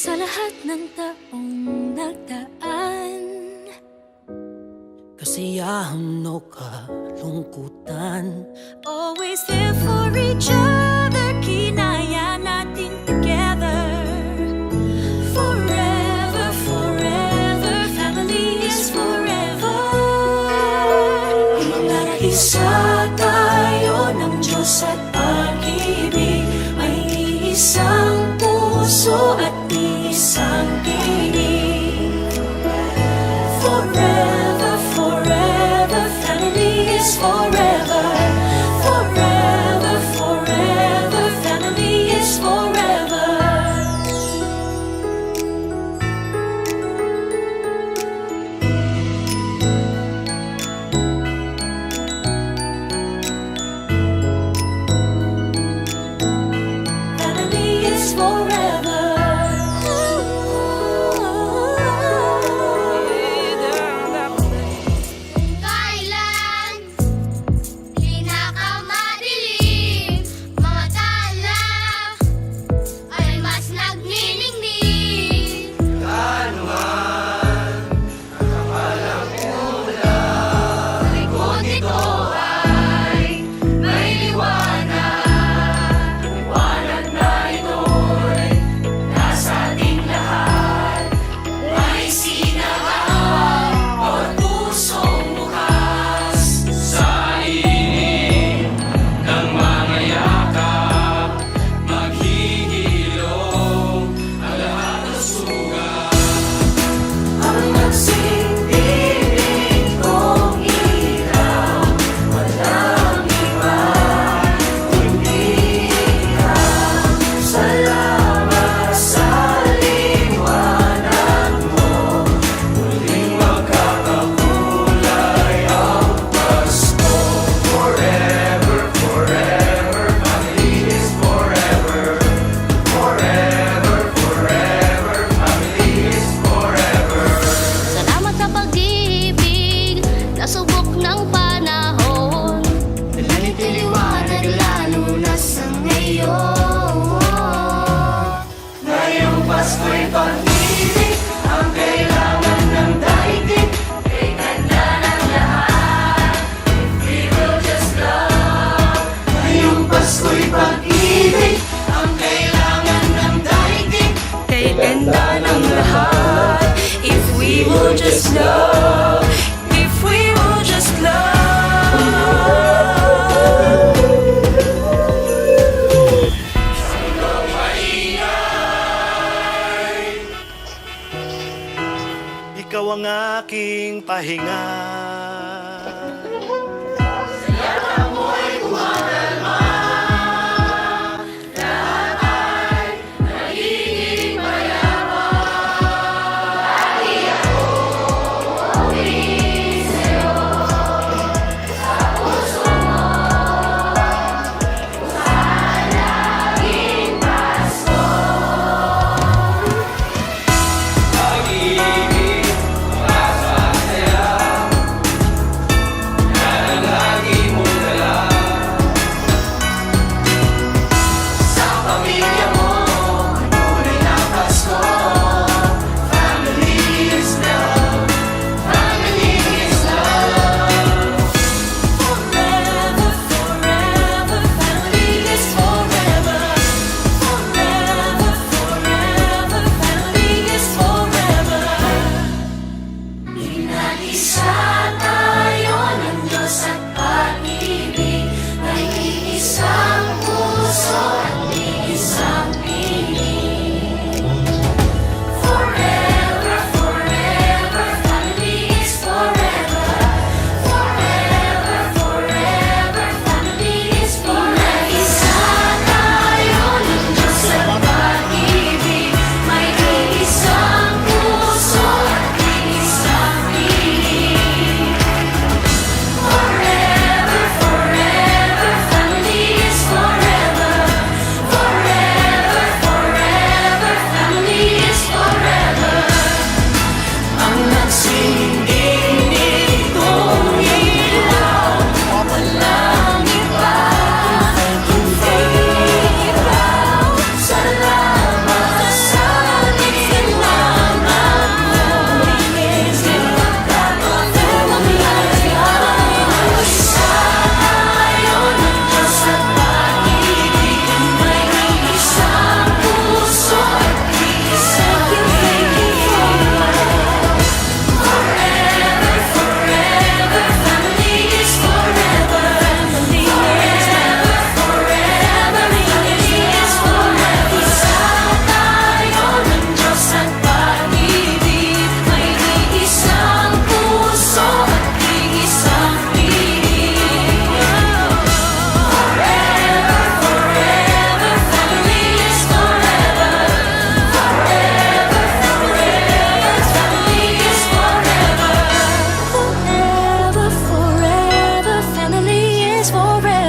Sa lahat ng taong nagdaan, kasiyahan o kalungkutan, always there for each other, kinaya natin together. Forever, forever, family is forever. Tara isa tayo ng Diyos at pag-ibig, may isang puso at isang tinig. Forever, forever, family is forever. Forever, forever, family is forever. Family is forever. Kailan pinakamadilim, mga tala ay mas nagniningning. Likod nito ay may liwanag. Liwanag na ito'y nasa ating lahat. May sinagaw bawat pusong bukas. Sa inig ng mga yakap, maghihilom ang lahat ng sugat. Ang nagsindinig kong ilaw, walang iba kundi ikaw. Salamat sa liwanag mo, Muling magkakakulay ang Pasko. Forever, forever, family is forever. Forever, forever, family is forever. Salamat sa pag-ibig, nasubok ng panahon. Nanitiliwanag lalo na sa ngayon. Ngayong Pasko'y pag-ibig, ang kailangan ng daigdig. Kay ganda ng lahat, if we will just love. Ngayong Pasko'y pag-ibig, ang kailangan ng daigdig. kay ganda ng lahat. If we will just love, if we will just love. Ikaw ang aking pahinga. Pag-ibig, pag-asasaya, last forever.